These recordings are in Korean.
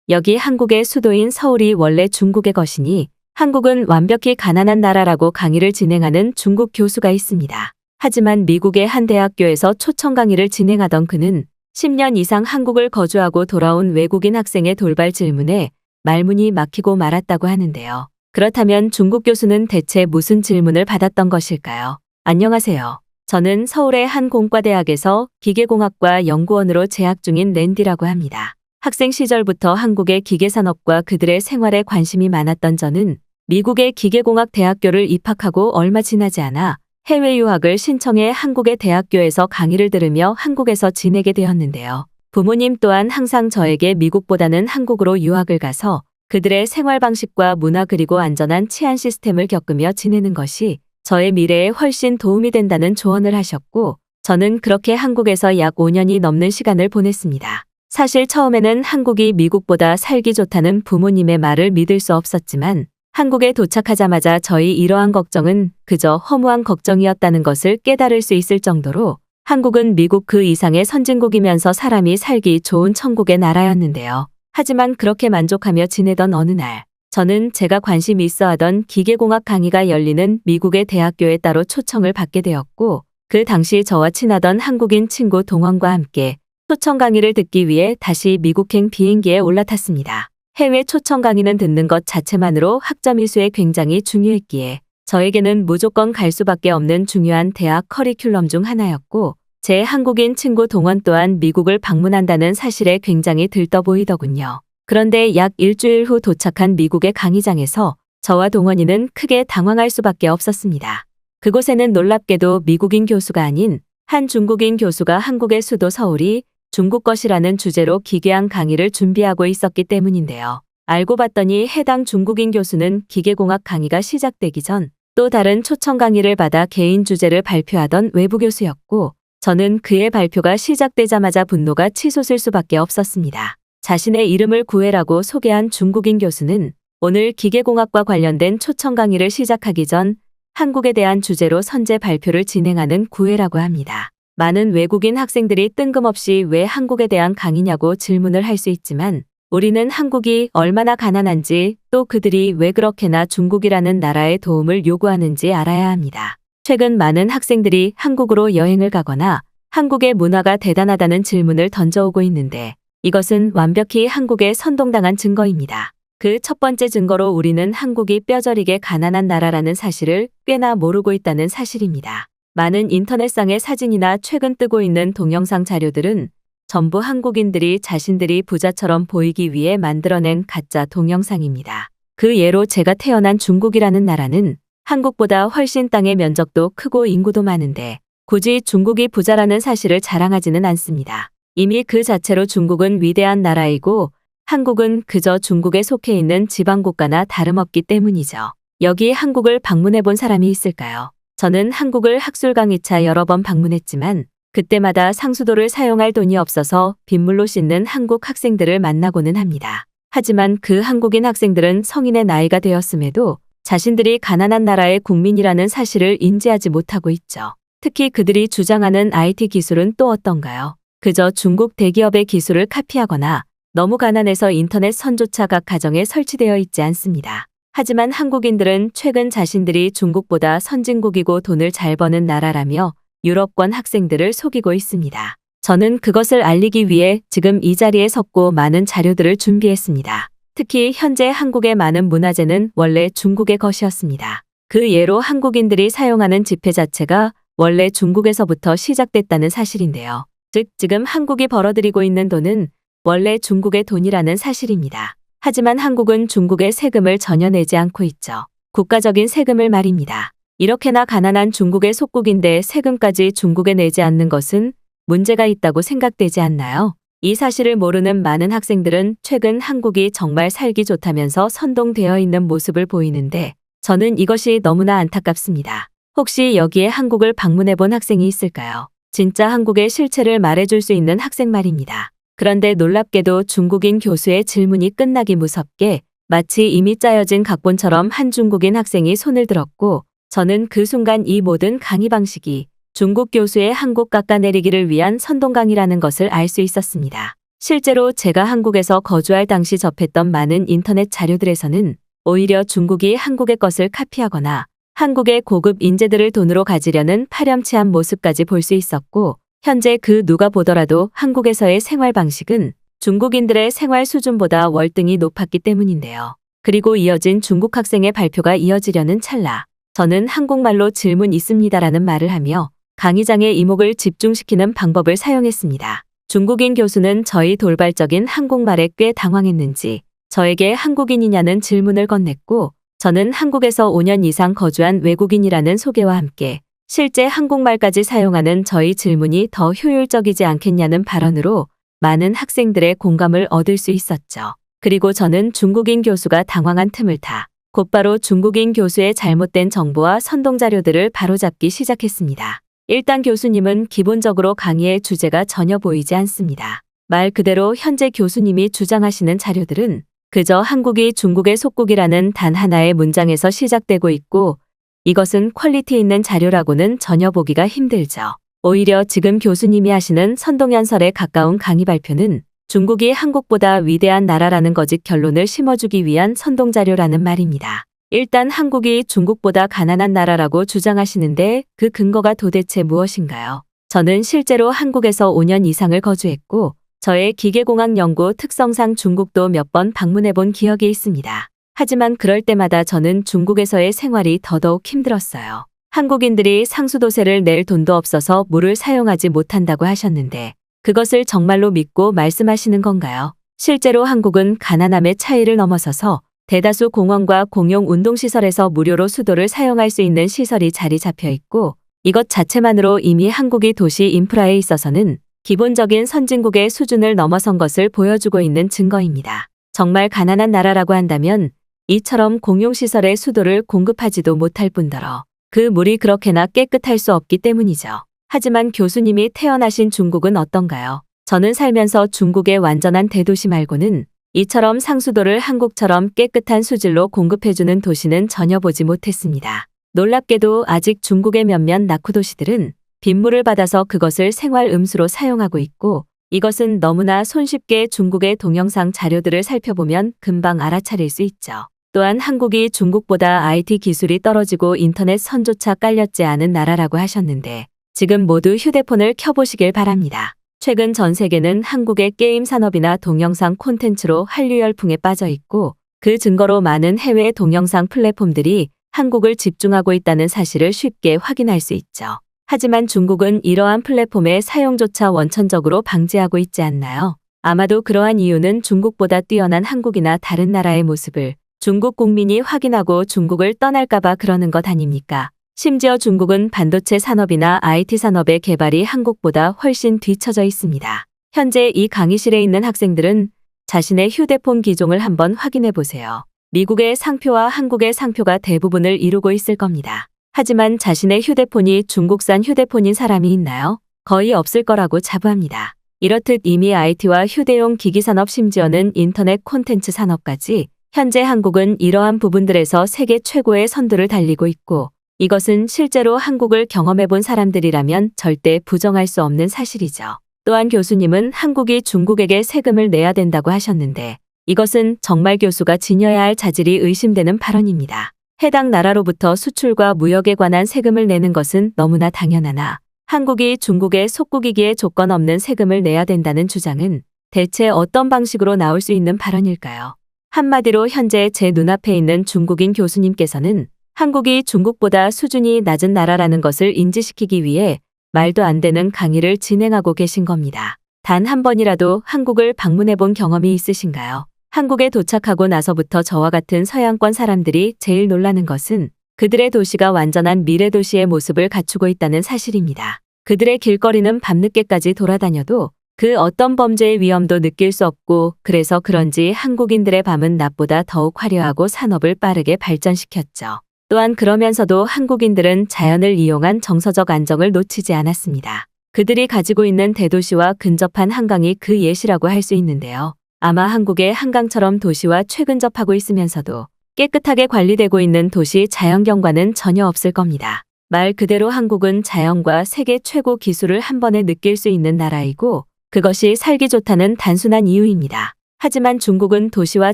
여기 한국의 수도인 서울이 원래 중국의 것이니 한국은 완벽히 가난한 나라라고 강의를 진행하는 중국 교수가 있습니다. 하지만 미국의 한 대학교에서 초청 강의를 진행하던 그는 10년 이상 한국을 거주하고 돌아온 외국인 학생의 돌발 질문에 말문이 막히고 말았다고 하는데요. 그렇다면 중국 교수는 대체 무슨 질문을 받았던 것일까요? 안녕하세요. 저는 서울의 한 공과대학에서 기계공학과 연구원으로 재학 중인 랜디라고 합니다. 학생 시절부터 한국의 기계산업과 그들의 생활에 관심이 많았던 저는 미국의 기계공학대학교를 입학하고 얼마 지나지 않아 해외 유학을 신청해 한국의 대학교에서 강의를 들으며 한국에서 지내게 되었는데요. 부모님 또한 항상 저에게 미국보다는 한국으로 유학을 가서 그들의 생활 방식과 문화 그리고 안전한 치안 시스템을 겪으며 지내는 것이 저의 미래에 훨씬 도움이 된다는 조언을 하셨고, 저는 그렇게 한국에서 약 5년이 넘는 시간을 보냈습니다. 사실 처음에는 한국이 미국보다 살기 좋다는 부모님의 말을 믿을 수 없었지만 한국에 도착하자마자 저희 이러한 걱정은 그저 허무한 걱정이었다는 것을 깨달을 수 있을 정도로 한국은 미국 그 이상의 선진국이면서 사람이 살기 좋은 천국의 나라였는데요. 하지만 그렇게 만족하며 지내던 어느 날, 저는 제가 관심 있어 하던 기계공학 강의가 열리는 미국의 대학교에 따로 초청을 받게 되었고, 그 당시 저와 친하던 한국인 친구 동원과 함께 초청 강의를 듣기 위해 다시 미국행 비행기에 올라탔습니다. 해외 초청 강의는 듣는 것 자체만으로 학점 이수에 굉장히 중요했기에 저에게는 무조건 갈 수밖에 없는 중요한 대학 커리큘럼 중 하나였고, 제 한국인 친구 동원 또한 미국을 방문한다는 사실에 굉장히 들떠 보이더군요. 그런데 약 일주일 후 도착한 미국의 강의장에서 저와 동원이는 크게 당황할 수밖에 없었습니다. 그곳에는 놀랍게도 미국인 교수가 아닌 한 중국인 교수가 한국의 수도 서울이 중국 것이라는 주제로 기괴한 강의를 준비하고 있었기 때문인데요. 알고 봤더니 해당 중국인 교수는 기계공학 강의가 시작되기 전 또 다른 초청 강의를 받아 개인 주제를 발표하던 외부 교수였고, 저는 그의 발표가 시작되자마자 분노가 치솟을 수밖에 없었습니다. 자신의 이름을 구해라고 소개한 중국인 교수는 오늘 기계공학과 관련된 초청 강의를 시작하기 전 한국에 대한 주제로 선제 발표를 진행하는 구해라고 합니다. 많은 외국인 학생들이 뜬금없이 왜 한국에 대한 강의냐고 질문을 할 수 있지만 우리는 한국이 얼마나 가난한지 또 그들이 왜 그렇게나 중국이라는 나라의 도움을 요구하는지 알아야 합니다. 최근 많은 학생들이 한국으로 여행을 가거나 한국의 문화가 대단하다는 질문을 던져오고 있는데 이것은 완벽히 한국에 선동당한 증거입니다. 그 첫 번째 증거로 우리는 한국이 뼈저리게 가난한 나라라는 사실을 꽤나 모르고 있다는 사실입니다. 많은 인터넷상의 사진이나 최근 뜨고 있는 동영상 자료들은 전부 한국인들이 자신들이 부자처럼 보이기 위해 만들어낸 가짜 동영상입니다. 그 예로 제가 태어난 중국이라는 나라는 한국보다 훨씬 땅의 면적도 크고 인구도 많은데 굳이 중국이 부자라는 사실을 자랑하지는 않습니다. 이미 그 자체로 중국은 위대한 나라이고 한국은 그저 중국에 속해 있는 지방국가나 다름없기 때문이죠. 여기 한국을 방문해 본 사람이 있을까요? 저는 한국을 학술 강의차 여러 번 방문했지만 그때마다 상수도를 사용할 돈이 없어서 빗물로 씻는 한국 학생들을 만나고는 합니다. 하지만 그 한국인 학생들은 성인의 나이가 되었음에도 자신들이 가난한 나라의 국민이라는 사실을 인지하지 못하고 있죠. 특히 그들이 주장하는 IT 기술은 또 어떤가요? 그저 중국 대기업의 기술을 카피하거나 너무 가난해서 인터넷 선조차 각 가정에 설치되어 있지 않습니다. 하지만 한국인들은 최근 자신들이 중국보다 선진국이고 돈을 잘 버는 나라라며 유럽권 학생들을 속이고 있습니다. 저는 그것을 알리기 위해 지금 이 자리에 섰고 많은 자료들을 준비했습니다. 특히 현재 한국의 많은 문화재는 원래 중국의 것이었습니다. 그 예로 한국인들이 사용하는 지폐 자체가 원래 중국에서부터 시작됐다는 사실인데요. 즉 지금 한국이 벌어들이고 있는 돈은 원래 중국의 돈이라는 사실입니다. 하지만 한국은 중국의 세금을 전혀 내지 않고 있죠. 국가적인 세금을 말입니다. 이렇게나 가난한 중국의 속국인데 세금까지 중국에 내지 않는 것은 문제가 있다고 생각되지 않나요? 이 사실을 모르는 많은 학생들은 최근 한국이 정말 살기 좋다면서 선동되어 있는 모습을 보이는데 저는 이것이 너무나 안타깝습니다. 혹시 여기에 한국을 방문해 본 학생이 있을까요? 진짜 한국의 실체를 말해줄 수 있는 학생 말입니다. 그런데 놀랍게도 중국인 교수의 질문이 끝나기 무섭게 마치 이미 짜여진 각본처럼 한 중국인 학생이 손을 들었고 저는 그 순간 이 모든 강의 방식이 중국 교수의 한국 깎아내리기를 위한 선동 강의라는 것을 알 수 있었습니다. 실제로 제가 한국에서 거주할 당시 접했던 많은 인터넷 자료들에서는 오히려 중국이 한국의 것을 카피하거나 한국의 고급 인재들을 돈으로 가지려는 파렴치한 모습까지 볼 수 있었고, 현재 그 누가 보더라도 한국에서의 생활 방식은 중국인들의 생활 수준보다 월등히 높았기 때문인데요. 그리고 이어진 중국 학생의 발표가 이어지려는 찰나, 저는 한국말로 질문 있습니다라는 말을 하며 강의장의 이목을 집중시키는 방법을 사용했습니다. 중국인 교수는 저희 돌발적인 한국말에 꽤 당황했는지 저에게 한국인이냐는 질문을 건넸고, 저는 한국에서 5년 이상 거주한 외국인이라는 소개와 함께 실제 한국말까지 사용하는 저희 질문이 더 효율적이지 않겠냐는 발언으로 많은 학생들의 공감을 얻을 수 있었죠. 그리고 저는 중국인 교수가 당황한 틈을 타 곧바로 중국인 교수의 잘못된 정보와 선동자료들을 바로잡기 시작했습니다. 일단 교수님은 기본적으로 강의의 주제가 전혀 보이지 않습니다. 말 그대로 현재 교수님이 주장하시는 자료들은 그저 한국이 중국의 속국이라는 단 하나의 문장에서 시작되고 있고, 이것은 퀄리티 있는 자료라고는 전혀 보기가 힘들죠. 오히려 지금 교수님이 하시는 선동연설에 가까운 강의 발표는 중국이 한국보다 위대한 나라라는 거짓 결론을 심어주기 위한 선동자료라는 말입니다. 일단 한국이 중국보다 가난한 나라라고 주장하시는데 그 근거가 도대체 무엇인가요? 저는 실제로 한국에서 5년 이상을 거주했고, 저의 기계공학 연구 특성상 중국도 몇 번 방문해 본 기억이 있습니다. 하지만 그럴 때마다 저는 중국에서의 생활이 더더욱 힘들었어요. 한국인들이 상수도세를 낼 돈도 없어서 물을 사용하지 못한다고 하셨는데 그것을 정말로 믿고 말씀하시는 건가요? 실제로 한국은 가난함의 차이를 넘어서서 대다수 공원과 공용 운동시설에서 무료로 수도를 사용할 수 있는 시설이 자리 잡혀 있고, 이것 자체만으로 이미 한국이 도시 인프라에 있어서는 기본적인 선진국의 수준을 넘어선 것을 보여주고 있는 증거입니다. 정말 가난한 나라라고 한다면 이처럼 공용시설에 수도를 공급하지도 못할 뿐더러 그 물이 그렇게나 깨끗할 수 없기 때문이죠. 하지만 교수님이 태어나신 중국은 어떤가요? 저는 살면서 중국의 완전한 대도시 말고는 이처럼 상수도를 한국처럼 깨끗한 수질로 공급해주는 도시는 전혀 보지 못했습니다. 놀랍게도 아직 중국의 몇몇 낙후도시들은 빗물을 받아서 그것을 생활 음수로 사용하고 있고, 이것은 너무나 손쉽게 중국의 동영상 자료들을 살펴보면 금방 알아차릴 수 있죠. 또한 한국이 중국보다 IT 기술이 떨어지고 인터넷 선조차 깔렸지 않은 나라라고 하셨는데 지금 모두 휴대폰을 켜보시길 바랍니다. 최근 전 세계는 한국의 게임 산업이나 동영상 콘텐츠로 한류 열풍에 빠져 있고, 그 증거로 많은 해외 동영상 플랫폼들이 한국을 집중하고 있다는 사실을 쉽게 확인할 수 있죠. 하지만 중국은 이러한 플랫폼의 사용조차 원천적으로 방지하고 있지 않나요? 아마도 그러한 이유는 중국보다 뛰어난 한국이나 다른 나라의 모습을 중국 국민이 확인하고 중국을 떠날까봐 그러는 것 아닙니까? 심지어 중국은 반도체 산업이나 IT 산업의 개발이 한국보다 훨씬 뒤처져 있습니다. 현재 이 강의실에 있는 학생들은 자신의 휴대폰 기종을 한번 확인해 보세요. 미국의 상표와 한국의 상표가 대부분을 이루고 있을 겁니다. 하지만 자신의 휴대폰이 중국산 휴대폰인 사람이 있나요? 거의 없을 거라고 자부합니다. 이렇듯 이미 IT와 휴대용 기기 산업 심지어는 인터넷 콘텐츠 산업까지 현재 한국은 이러한 부분들에서 세계 최고의 선두를 달리고 있고, 이것은 실제로 한국을 경험해 본 사람들이라면 절대 부정할 수 없는 사실이죠. 또한 교수님은 한국이 중국에게 세금을 내야 된다고 하셨는데 이것은 정말 교수가 지녀야 할 자질이 의심되는 발언입니다. 해당 나라로부터 수출과 무역에 관한 세금을 내는 것은 너무나 당연하나 한국이 중국의 속국이기에 조건 없는 세금을 내야 된다는 주장은 대체 어떤 방식으로 나올 수 있는 발언일까요? 한마디로 현재 제 눈앞에 있는 중국인 교수님께서는 한국이 중국보다 수준이 낮은 나라라는 것을 인지시키기 위해 말도 안 되는 강의를 진행하고 계신 겁니다. 단 한 번이라도 한국을 방문해 본 경험이 있으신가요? 한국에 도착하고 나서부터 저와 같은 서양권 사람들이 제일 놀라는 것은 그들의 도시가 완전한 미래 도시의 모습을 갖추고 있다는 사실입니다. 그들의 길거리는 밤늦게까지 돌아다녀도 그 어떤 범죄의 위험도 느낄 수 없고, 그래서 그런지 한국인들의 밤은 낮보다 더욱 화려하고 산업을 빠르게 발전시켰죠. 또한 그러면서도 한국인들은 자연을 이용한 정서적 안정을 놓치지 않았습니다. 그들이 가지고 있는 대도시와 근접한 한강이 그 예시라고 할 수 있는데요. 아마 한국의 한강처럼 도시와 최근접하고 있으면서도 깨끗하게 관리되고 있는 도시 자연경관은 전혀 없을 겁니다. 말 그대로 한국은 자연과 세계 최고 기술을 한 번에 느낄 수 있는 나라이고, 그것이 살기 좋다는 단순한 이유입니다. 하지만 중국은 도시와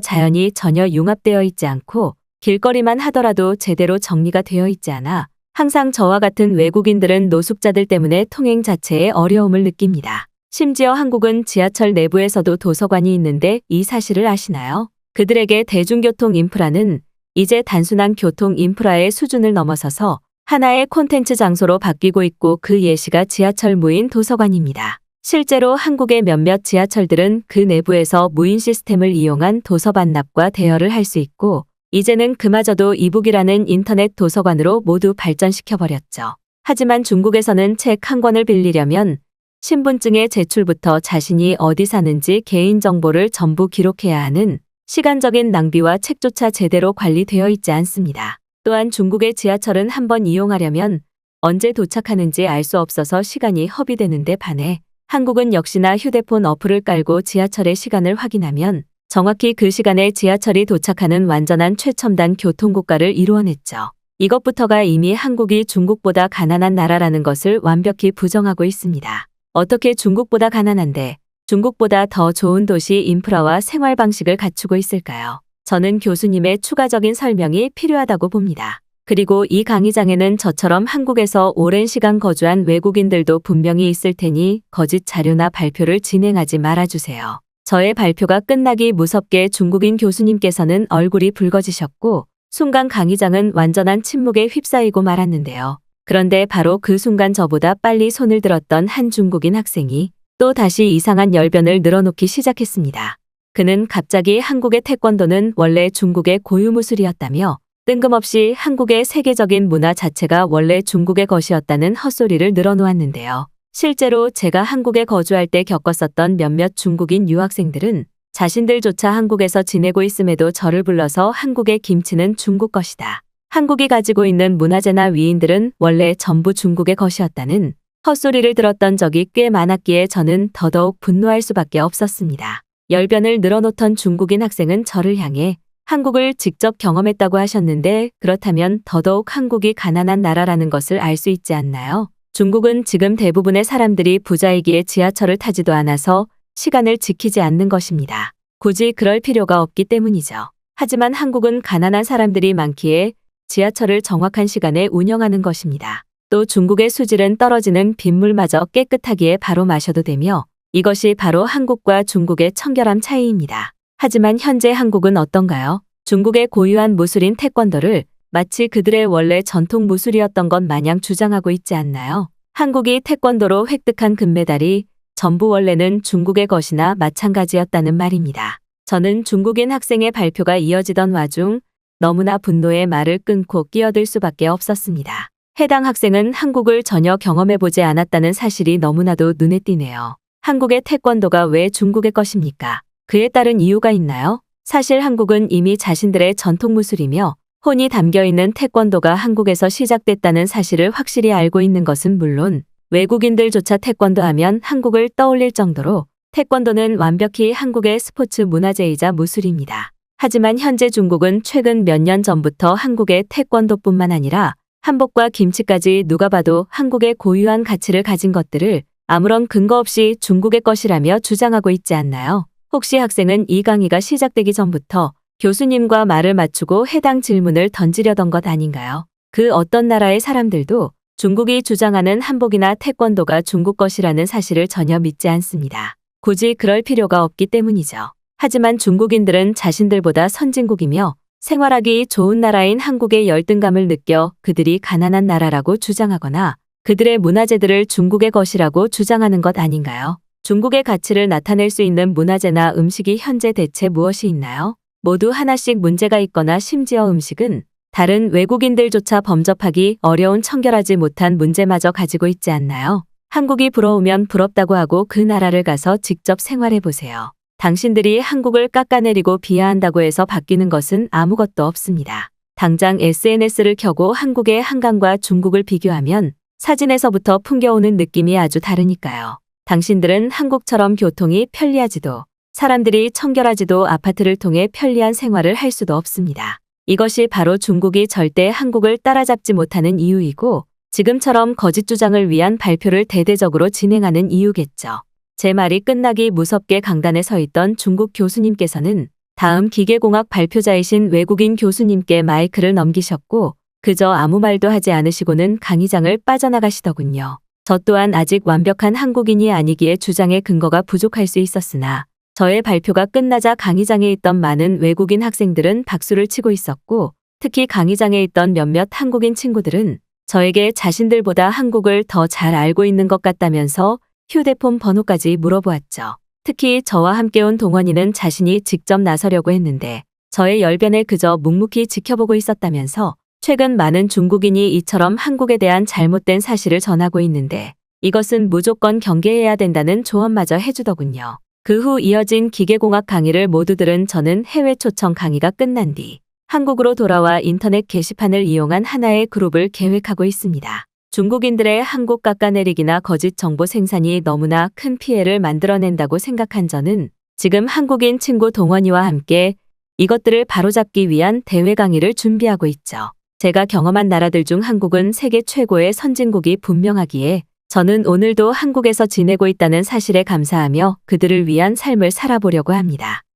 자연이 전혀 융합되어 있지 않고 길거리만 하더라도 제대로 정리가 되어 있지 않아 항상 저와 같은 외국인들은 노숙자들 때문에 통행 자체에 어려움을 느낍니다. 심지어 한국은 지하철 내부에서도 도서관이 있는데 이 사실을 아시나요? 그들에게 대중교통 인프라는 이제 단순한 교통 인프라의 수준을 넘어서서 하나의 콘텐츠 장소로 바뀌고 있고 그 예시가 지하철 무인 도서관입니다. 실제로 한국의 몇몇 지하철들은 그 내부에서 무인 시스템을 이용한 도서 반납과 대여를 할 수 있고 이제는 그마저도 이북이라는 인터넷 도서관으로 모두 발전시켜버렸죠. 하지만 중국에서는 책 한 권을 빌리려면 신분증의 제출부터 자신이 어디 사는지 개인정보를 전부 기록해야 하는 시간적인 낭비와 책조차 제대로 관리되어 있지 않습니다. 또한 중국의 지하철은 한번 이용하려면 언제 도착하는지 알 수 없어서 시간이 허비되는데 반해 한국은 역시나 휴대폰 어플을 깔고 지하철의 시간을 확인하면 정확히 그 시간에 지하철이 도착하는 완전한 최첨단 교통국가를 이루어냈죠. 이것부터가 이미 한국이 중국보다 가난한 나라라는 것을 완벽히 부정하고 있습니다. 어떻게 중국보다 가난한데 중국보다 더 좋은 도시 인프라와 생활 방식을 갖추고 있을까요? 저는 교수님의 추가적인 설명이 필요하다고 봅니다. 그리고 이 강의장에는 저처럼 한국에서 오랜 시간 거주한 외국인들도 분명히 있을 테니 거짓 자료나 발표를 진행하지 말아주세요. 저의 발표가 끝나기 무섭게 중국인 교수님께서는 얼굴이 붉어지셨고 순간 강의장은 완전한 침묵에 휩싸이고 말았는데요. 그런데 바로 그 순간 저보다 빨리 손을 들었던 한 중국인 학생이 또 다시 이상한 열변을 늘어놓기 시작했습니다. 그는 갑자기 한국의 태권도는 원래 중국의 고유무술이었다며 뜬금없이 한국의 세계적인 문화 자체가 원래 중국의 것이었다는 헛소리를 늘어놓았는데요. 실제로 제가 한국에 거주할 때 겪었었던 몇몇 중국인 유학생들은 자신들조차 한국에서 지내고 있음에도 저를 불러서 한국의 김치는 중국 것이다. 한국이 가지고 있는 문화재나 위인들은 원래 전부 중국의 것이었다는 헛소리를 들었던 적이 꽤 많았기에 저는 더더욱 분노할 수밖에 없었습니다. 열변을 늘어놓던 중국인 학생은 저를 향해 한국을 직접 경험했다고 하셨는데 그렇다면 더더욱 한국이 가난한 나라라는 것을 알 수 있지 않나요? 중국은 지금 대부분의 사람들이 부자이기에 지하철을 타지도 않아서 시간을 지키지 않는 것입니다. 굳이 그럴 필요가 없기 때문이죠. 하지만 한국은 가난한 사람들이 많기에 지하철을 정확한 시간에 운영하는 것입니다. 또 중국의 수질은 떨어지는 빗물마저 깨끗하기에 바로 마셔도 되며 이것이 바로 한국과 중국의 청결함 차이입니다. 하지만 현재 한국은 어떤가요? 중국의 고유한 무술인 태권도를 마치 그들의 원래 전통 무술이었던 것 마냥 주장하고 있지 않나요? 한국이 태권도로 획득한 금메달이 전부 원래는 중국의 것이나 마찬가지였다는 말입니다. 저는 중국인 학생의 발표가 이어지던 와중 너무나 분노의 말을 끊고 끼어들 수밖에 없었습니다. 해당 학생은 한국을 전혀 경험해보지 않았다는 사실이 너무나도 눈에 띄네요. 한국의 태권도가 왜 중국의 것입니까? 그에 따른 이유가 있나요? 사실 한국은 이미 자신들의 전통 무술이며 혼이 담겨있는 태권도가 한국에서 시작됐다는 사실을 확실히 알고 있는 것은 물론 외국인들조차 태권도 하면 한국을 떠올릴 정도로 태권도는 완벽히 한국의 스포츠 문화재이자 무술입니다. 하지만 현재 중국은 최근 몇 년 전부터 한국의 태권도뿐만 아니라 한복과 김치까지 누가 봐도 한국의 고유한 가치를 가진 것들을 아무런 근거 없이 중국의 것이라며 주장하고 있지 않나요? 혹시 학생은 이 강의가 시작되기 전부터 교수님과 말을 맞추고 해당 질문을 던지려던 것 아닌가요? 그 어떤 나라의 사람들도 중국이 주장하는 한복이나 태권도가 중국 것이라는 사실을 전혀 믿지 않습니다. 굳이 그럴 필요가 없기 때문이죠. 하지만 중국인들은 자신들보다 선진국이며 생활하기 좋은 나라인 한국의 열등감을 느껴 그들이 가난한 나라라고 주장하거나 그들의 문화재들을 중국의 것이라고 주장하는 것 아닌가요? 중국의 가치를 나타낼 수 있는 문화재나 음식이 현재 대체 무엇이 있나요? 모두 하나씩 문제가 있거나 심지어 음식은 다른 외국인들조차 범접하기 어려운 청결하지 못한 문제마저 가지고 있지 않나요? 한국이 부러우면 부럽다고 하고 그 나라를 가서 직접 생활해 보세요. 당신들이 한국을 깎아내리고 비하한다고 해서 바뀌는 것은 아무것도 없습니다. 당장 SNS를 켜고 한국의 한강과 중국을 비교하면 사진에서부터 풍겨오는 느낌이 아주 다르니까요. 당신들은 한국처럼 교통이 편리하지도 사람들이 청결하지도 아파트를 통해 편리한 생활을 할 수도 없습니다. 이것이 바로 중국이 절대 한국을 따라잡지 못하는 이유이고 지금처럼 거짓 주장을 위한 발표를 대대적으로 진행하는 이유겠죠. 제 말이 끝나기 무섭게 강단에 서 있던 중국 교수님께서는 다음 기계공학 발표자이신 외국인 교수님께 마이크를 넘기셨고 그저 아무 말도 하지 않으시고는 강의장을 빠져나가시더군요. 저 또한 아직 완벽한 한국인이 아니기에 주장의 근거가 부족할 수 있었으나 저의 발표가 끝나자 강의장에 있던 많은 외국인 학생들은 박수를 치고 있었고 특히 강의장에 있던 몇몇 한국인 친구들은 저에게 자신들보다 한국을 더 잘 알고 있는 것 같다면서 휴대폰 번호까지 물어보았죠. 특히 저와 함께 온 동원이는 자신이 직접 나서려고 했는데 저의 열변을 그저 묵묵히 지켜보고 있었다면서 최근 많은 중국인이 이처럼 한국에 대한 잘못된 사실을 전하고 있는데 이것은 무조건 경계해야 된다는 조언마저 해주더군요. 그 후 이어진 기계공학 강의를 모두 들은 저는 해외 초청 강의가 끝난 뒤 한국으로 돌아와 인터넷 게시판을 이용한 하나의 그룹을 계획하고 있습니다. 중국인들의 한국 깎아내리기나 거짓 정보 생산이 너무나 큰 피해를 만들어낸다고 생각한 저는 지금 한국인 친구 동원이와 함께 이것들을 바로잡기 위한 대회 강의를 준비하고 있죠. 제가 경험한 나라들 중 한국은 세계 최고의 선진국이 분명하기에 저는 오늘도 한국에서 지내고 있다는 사실에 감사하며 그들을 위한 삶을 살아보려고 합니다.